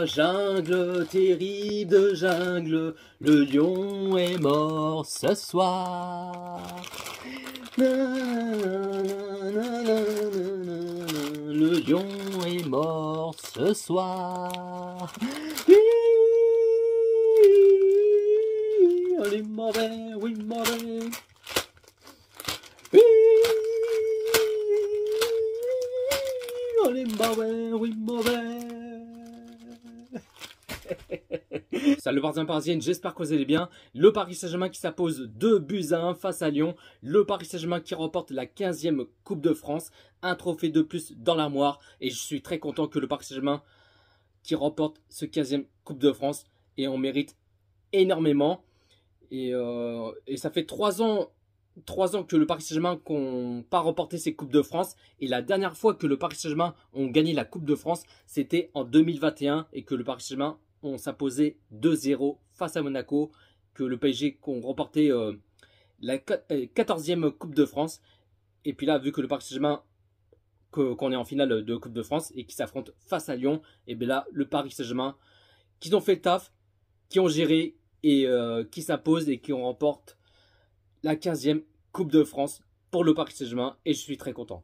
jungle, terrible jungle, le lion est mort ce soir. Le lion est mort ce soir. On est mauvais, oui mauvais. On est mauvais, oui mauvais. Salut Parisienne, j'espère que vous allez bien. Le Paris Saint-Germain qui s'impose 2-1 face à Lyon. Le Paris Saint-Germain qui remporte la 15e Coupe de France. Un trophée de plus dans l'armoire. Et je suis très content que le Paris Saint-Germain qui remporte ce 15e Coupe de France. Et on mérite énormément. Et ça fait 3 ans que le Paris Saint-Germain n'a pas remporté ces Coupes de France. Et la dernière fois que le Paris Saint-Germain a gagné la Coupe de France, c'était en 2021. Et que le Paris Saint-Germain on s'imposait 2-0 face à Monaco, que le PSG ont remporté la 14e Coupe de France. Et puis là, vu que le Paris Saint-Germain, qu'on est en finale de Coupe de France et qui s'affronte face à Lyon, et bien là, le Paris Saint-Germain, qui ont fait le taf, qui ont géré et qui s'imposent et qui ont remporté la 15e Coupe de France pour le Paris Saint-Germain. Et je suis très content.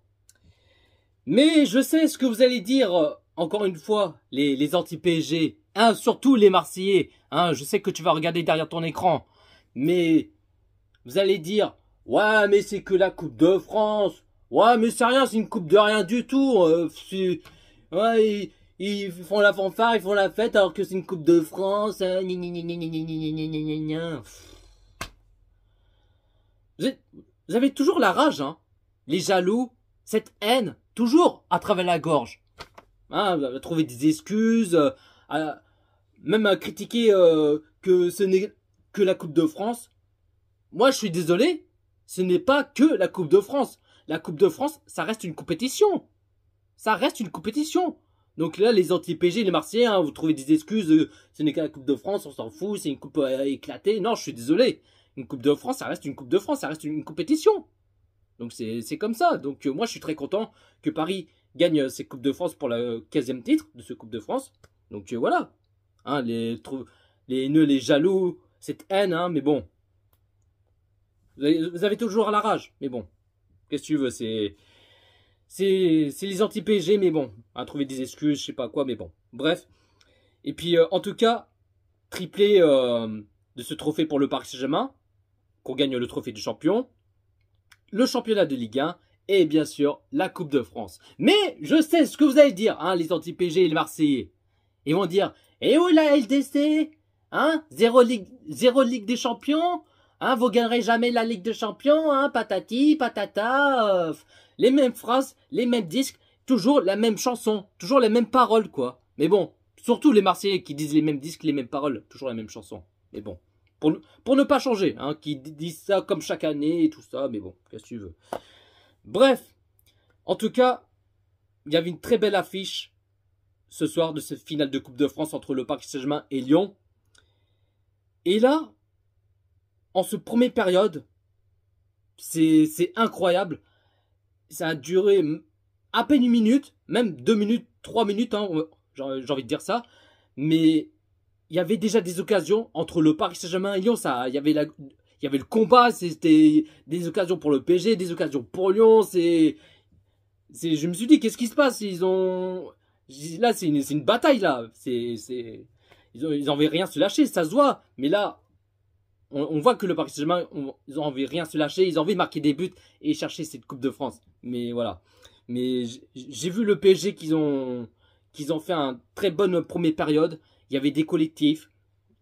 Mais je sais ce que vous allez dire, encore une fois, les anti-PSG. Hein, surtout les Marseillais, hein, je sais que tu vas regarder derrière ton écran, mais vous allez dire, ouais, mais c'est que la Coupe de France, ouais, mais c'est rien, c'est une coupe de rien du tout, ouais, ils font la fanfare, ils font la fête, alors que c'est une Coupe de France, vous avez toujours la rage, hein, les jaloux, cette haine, toujours à travers la gorge, hein, vous avez trouvé des excuses, même à critiquer que ce n'est que la Coupe de France. Moi, je suis désolé, ce n'est pas que la Coupe de France. La Coupe de France, ça reste une compétition. Ça reste une compétition. Donc là, les anti-PG, les Marseillais, hein, vous trouvez des excuses, ce n'est que la Coupe de France, on s'en fout, c'est une coupe éclatée. Non, je suis désolé. Une Coupe de France, ça reste une Coupe de France, ça reste une compétition. Donc c'est comme ça. Donc moi, je suis très content que Paris gagne cette Coupe de France pour le 15e titre de ce Coupe de France. Donc voilà. Hein, les nœuds, les jaloux, cette haine, hein, mais bon. Vous avez toujours la rage, mais bon. Qu'est-ce que tu veux, c'est les anti-PSG, mais bon. À trouver des excuses, je sais pas quoi, mais bon. Bref. Et puis, en tout cas, triplé de ce trophée pour le Paris Saint-Germain, qu'on gagne le trophée du champion, le championnat de Ligue 1, et bien sûr, la Coupe de France. Mais, je sais ce que vous allez dire, hein, les anti-PSG et les Marseillais. Ils vont dire, et où la LDC? Hein? Zéro Ligue des Champions? Hein? Vous gagnerez jamais la Ligue des Champions? Hein? Patati, patata. Les mêmes phrases, les mêmes disques, toujours la même chanson, toujours les mêmes paroles, quoi. Mais bon, surtout les Marseillais qui disent les mêmes disques, les mêmes paroles, toujours la même chanson. Mais bon, pour ne pas changer, hein, qui disent ça comme chaque année et tout ça, mais bon, qu'est-ce que tu veux. Bref, en tout cas, il y avait une très belle affiche ce soir de cette finale de Coupe de France entre le Paris Saint-Germain et Lyon. Et là, en ce première période, c'est incroyable. Ça a duré à peine 1 minute, même 2 minutes, 3 minutes, hein, j'ai envie de dire ça. Mais il y avait déjà des occasions entre le Paris Saint-Germain et Lyon. Il y avait le combat, c'était des occasions pour le PSG, des occasions pour Lyon. Je me suis dit, qu'est-ce qui se passe? Là, c'est une bataille, là. Ils n'avaient rien se lâcher, ça se voit. Mais là, on voit que le Paris Saint-Germain, ils n'ont envie rien se lâcher. Ils ont envie de marquer des buts et chercher cette Coupe de France. Mais voilà. Mais j'ai vu le PSG qu'ils ont fait une très bonne première période. Il y avait des collectifs,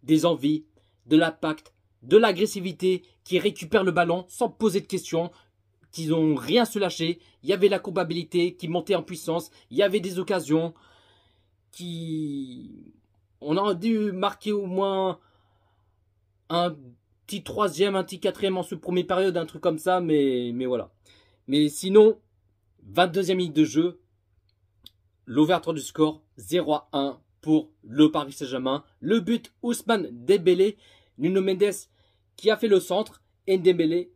des envies, de l'impact, de l'agressivité, qui récupèrent le ballon sans poser de questions, qui n'ont rien se lâcher. Il y avait la probabilité qui montait en puissance. Il y avait des occasions on a dû marquer au moins un petit 3e, un petit 4e en ce premier période, un truc comme ça, mais voilà. Mais sinon, 22e minute de jeu, l'ouverture du score, 0-1 pour le Paris Saint-Germain. Le but, Ousmane Dembélé, Nuno Mendes qui a fait le centre, et Dembélé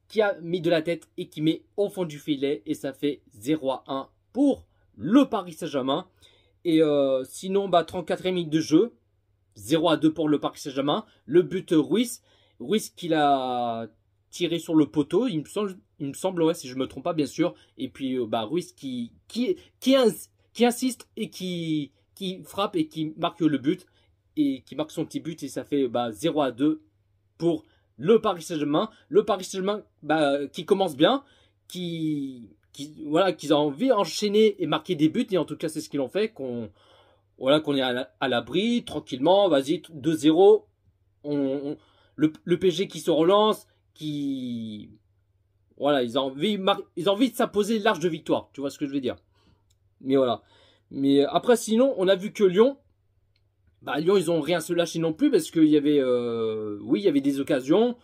qui a mis de la tête et qui met au fond du filet. Et ça fait 0-1 pour le Paris Saint-Germain. Et sinon, 34e minute de jeu. 0-2 pour le Paris Saint-Germain. Le but Ruiz. Ruiz qui l'a tiré sur le poteau, il me semble, ouais, si je me trompe pas, bien sûr. Et puis, Ruiz qui insiste et qui frappe et qui marque le but. Et qui marque son petit but. Et ça fait 0-2 pour le Paris Saint-Germain. Le Paris Saint-Germain qui commence bien. Voilà, qu'ils ont envie d'enchaîner et marquer des buts. Et en tout cas, c'est ce qu'ils ont fait. Qu'on est à l'abri, tranquillement, vas-y, 2-0. Le PSG qui se relance, voilà, ils ont envie de s'imposer large de victoire, tu vois ce que je veux dire. Mais voilà. Mais après, sinon, on a vu que Lyon, Lyon, ils ont rien se lâcher non plus, parce qu'il y avait, oui, il y avait des occasions,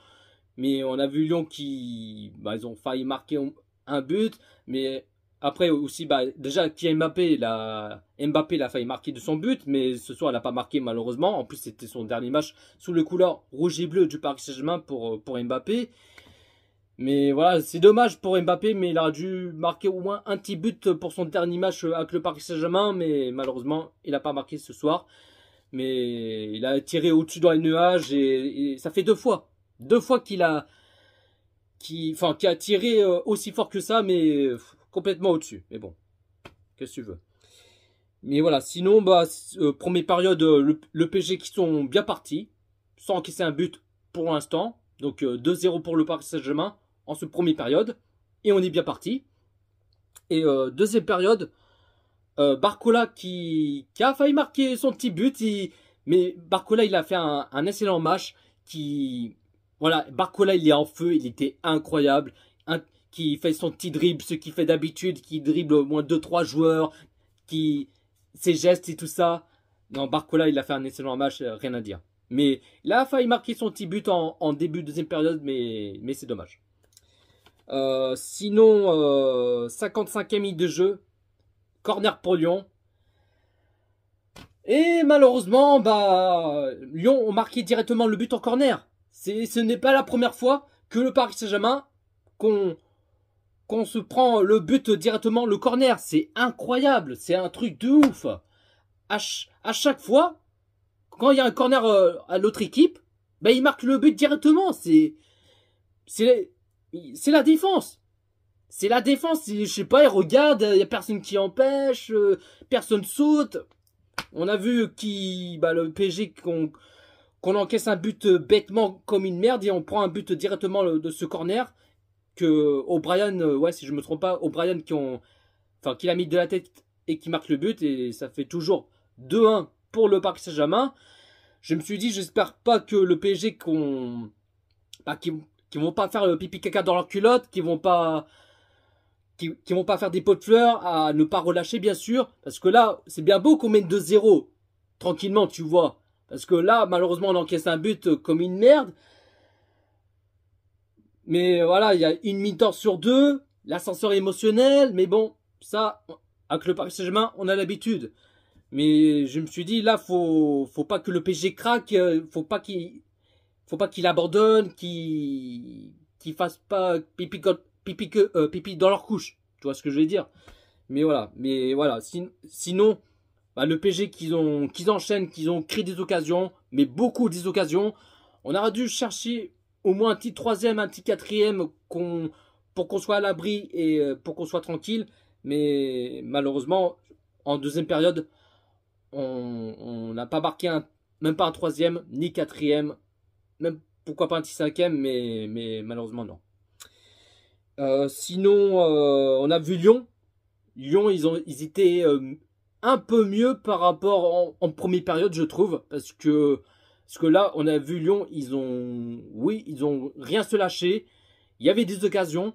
mais on a vu Lyon ils ont failli marquer un but, mais après aussi, déjà, Mbappé, il a failli marquer de son but, mais ce soir, il n'a pas marqué malheureusement. En plus, c'était son dernier match sous le couleur rouge et bleu du Paris Saint-Germain pour Mbappé. Mais voilà, c'est dommage pour Mbappé, mais il a dû marquer au moins un petit but pour son dernier match avec le Paris Saint-Germain, mais malheureusement, il n'a pas marqué ce soir. Mais il a tiré au-dessus dans les nuages et ça fait deux fois qu'il a tiré aussi fort que ça, mais complètement au-dessus. Mais bon, qu'est-ce que tu veux. Mais voilà, sinon, première période, le PSG qui sont bien partis, sans encaisser un but pour l'instant. Donc 2-0 pour le Paris Saint-Germain en ce première période. Et on est bien parti. Et deuxième période, Barcola qui a failli marquer son petit but. Mais Barcola, il a fait un excellent match. Voilà, Barcola, il est en feu, il était incroyable. Qui fait son petit dribble, ce qu'il fait d'habitude, qui dribble au moins 2-3 joueurs, ses gestes et tout ça. Non, Barcola, il a fait un excellent match, rien à dire. Mais il a failli marquer son petit but en début de deuxième période, mais c'est dommage. Sinon, 55e minute de jeu, corner pour Lyon. Et malheureusement, Lyon ont marqué directement le but en corner. Ce n'est pas la première fois que le Paris Saint-Germain qu'on se prend le but directement, le corner. C'est incroyable, c'est un truc de ouf. À chaque fois, quand il y a un corner à l'autre équipe, il marque le but directement. C'est la défense. C'est la défense. Je sais pas, ils regardent, il y a personne qui empêche, personne saute. On a vu le PSG qu'on encaisse un but bêtement comme une merde et on prend un but directement de ce corner que O'Brien, si je me trompe pas, O'Brien qui l'a mis de la tête et qui marque le but et ça fait toujours 2-1 pour le Paris Saint-Germain. Je me suis dit, j'espère pas que le PSG qui vont pas faire le pipi caca dans leur culotte, qui vont pas faire des pots de fleurs, à ne pas relâcher bien sûr, parce que là, c'est bien beau qu'on mène 2-0 tranquillement, tu vois. Parce que là, malheureusement, on encaisse un but comme une merde. Mais voilà, il y a une mi-temps sur deux, l'ascenseur émotionnel, mais bon, ça, avec le Paris Saint-Germain, on a l'habitude. Mais je me suis dit, là, faut pas que le PSG craque, faut pas qu'il abandonne, qu'il fasse pas pipi dans leur couche. Tu vois ce que je veux dire? Mais voilà. Sinon, le PSG qu'ils enchaînent, qu'ils ont créé des occasions, mais beaucoup des occasions. On aurait dû chercher au moins un petit troisième, un petit quatrième pour qu'on soit à l'abri et pour qu'on soit tranquille. Mais malheureusement, en deuxième période, on n'a pas marqué même pas un troisième, ni quatrième, même pourquoi pas un petit cinquième, mais malheureusement non. Sinon, on a vu Lyon. Lyon, ils étaient un peu mieux par rapport en première période, je trouve, parce que là, on a vu Lyon, ils ont rien se lâcher. Il y avait des occasions,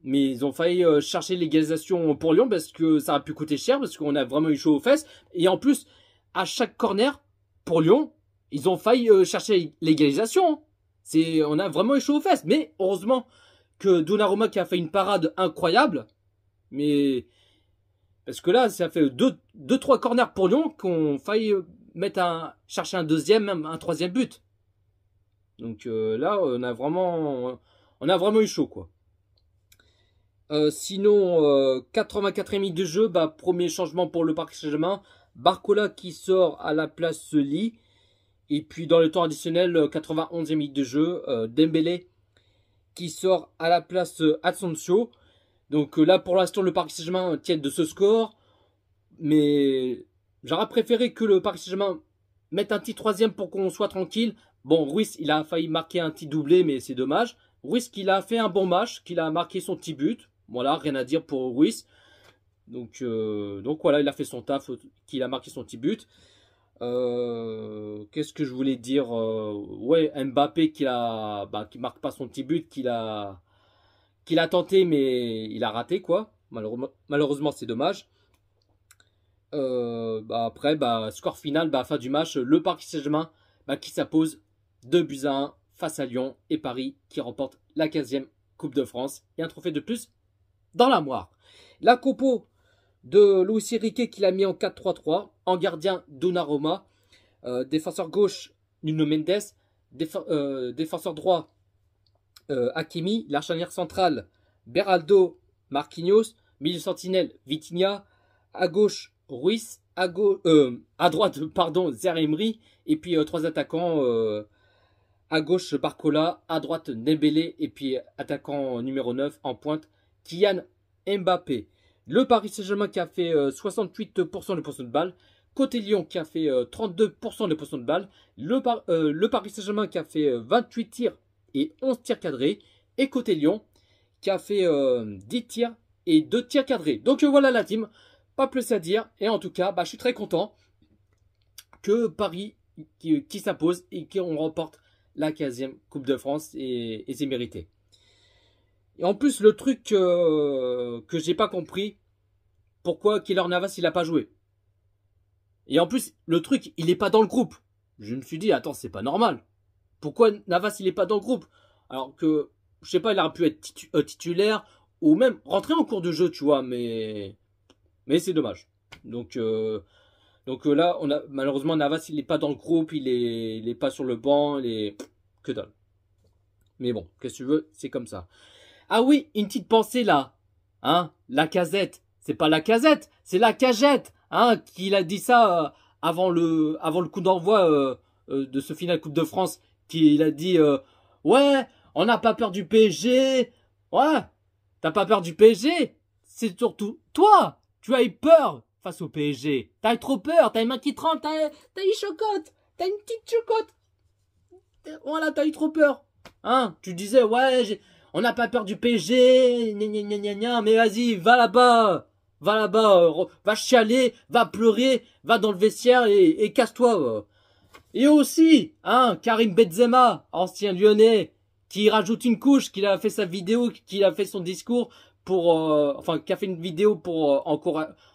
mais ils ont failli chercher l'égalisation pour Lyon parce que ça a pu coûter cher, parce qu'on a vraiment eu chaud aux fesses. Et en plus, à chaque corner, pour Lyon, ils ont failli chercher l'égalisation. On a vraiment eu chaud aux fesses. Mais heureusement que Donnarumma qui a fait une parade incroyable. Mais parce que là, ça fait 2-3 corners pour Lyon qu'on failli chercher un deuxième, même un troisième but. Donc là, on a vraiment eu chaud, quoi. Sinon, 84e minute de jeu, bah, premier changement pour le Paris Saint-Germain. Barcola qui sort à la place Lee. Et puis dans le temps additionnel, 91e minute de jeu, Dembélé qui sort à la place Asensio. Donc là, pour l'instant, le Paris Saint-Germain tient de ce score. Mais j'aurais préféré que le Paris Saint-Germain mette un petit troisième pour qu'on soit tranquille. Bon, Ruiz, il a failli marquer un petit doublé, mais c'est dommage. Ruiz, qu'il a fait un bon match, qu'il a marqué son petit but. Voilà, rien à dire pour Ruiz. Donc voilà, il a fait son taf, qu'il a marqué son petit but. Qu'est-ce que je voulais dire, ouais, Mbappé qui marque pas son petit but, qu'il a tenté mais il a raté quoi. Malheureusement c'est dommage. Après score final, fin du match, le Paris Saint-Germain qui s'impose 2-1 face à Lyon et Paris qui remporte la 15e Coupe de France et un trophée de plus dans la moire. La compo de Luis Enrique qui l'a mis en 4-3-3. En gardien, Donnarumma. Défenseur gauche, Nuno Mendes. Défenseur droit, Hakimi. La charnière centrale, Beraldo, Marquinhos. Milieu sentinelle, Vitinha. À gauche, Ruiz. À droite, Zaïre-Emery. Et puis trois attaquants. À gauche, Barcola. À droite, Dembélé. Et puis attaquant numéro 9 en pointe, Kylian Mbappé. Le Paris Saint-Germain qui a fait 68% de possession de balle. Côté Lyon qui a fait 32% de possession de balle. Le Paris Saint-Germain qui a fait 28 tirs et 11 tirs cadrés. Et côté Lyon qui a fait 10 tirs et 2 tirs cadrés. Donc voilà la team. Pas plus à dire. Et en tout cas, je suis très content que Paris qui s'impose et qu'on remporte la 15e Coupe de France et c'est mérité. Et en plus, le truc que j'ai pas compris, pourquoi Keylor Navas il a pas joué. Et en plus, le truc, il est pas dans le groupe. Je me suis dit, attends, c'est pas normal. Pourquoi Navas il est pas dans le groupe? Alors que, je sais pas, il aurait pu être titulaire ou même rentrer en cours de jeu, tu vois, mais c'est dommage. Donc là, malheureusement, Navas il est pas dans le groupe, il est pas sur le banc, que dalle. Mais bon, qu'est-ce que tu veux, c'est comme ça. Ah oui, une petite pensée là, hein, Lacazette, c'est pas Lacazette, c'est la cagette, hein, qu'il a dit ça avant le coup d'envoi de ce final Coupe de France, qu'il a dit ouais, on n'a pas peur du PSG, ouais, t'as pas peur du PSG, c'est surtout toi, tu as eu peur face au PSG, t'as eu trop peur, t'as une main qui tremble, t'as une chocotte, t'as une petite chocotte, voilà, t'as eu trop peur, hein, tu disais ouais, on n'a pas peur du PSG, mais vas-y, va là-bas, va chialer, va pleurer, va dans le vestiaire et casse-toi. Et aussi, hein, Karim Benzema, ancien Lyonnais, qui rajoute une couche, qui a fait sa vidéo, qui a fait son discours qui a fait une vidéo pour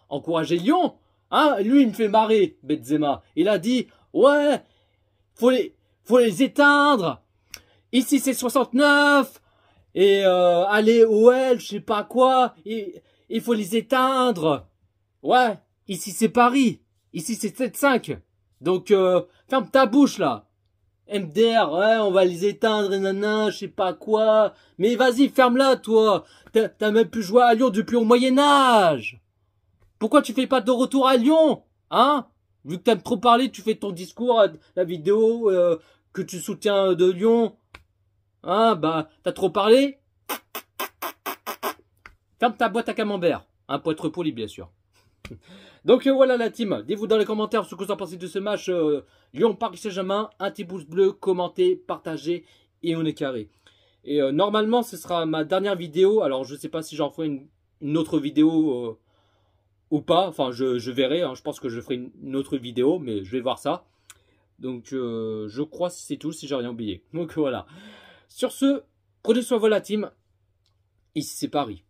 encourager Lyon. Hein, lui, il me fait marrer, Benzema. Il a dit, ouais, faut les éteindre. Ici, c'est 69. Et allez, OL, je sais pas quoi, il faut les éteindre. Ouais, ici c'est Paris, ici c'est 7-5. Donc ferme ta bouche là. MDR, ouais, on va les éteindre, nanana, je sais pas quoi. Mais vas-y, ferme-la toi. T'as même pu jouer à Lyon depuis au Moyen-Âge. Pourquoi tu fais pas de retour à Lyon? Hein? Vu que t'aimes trop parler, tu fais ton discours, la vidéo, que tu soutiens de Lyon. Hein, t'as trop parlé? Ferme ta boîte à camembert. Hein, pour être poli, bien sûr. Donc voilà la team. Dites-vous dans les commentaires ce que vous en pensez de ce match Lyon-Paris Saint-Germain. Un petit pouce bleu, commentez, partagez et on est carré. Et normalement, ce sera ma dernière vidéo. Alors, je sais pas si j'en ferai une autre vidéo ou pas. Enfin, je verrai. Hein. Je pense que je ferai une autre vidéo, mais je vais voir ça. Donc, je crois que c'est tout si j'ai rien oublié. Donc voilà. Sur ce, prenez soin de vous la team. Ici c'est Paris.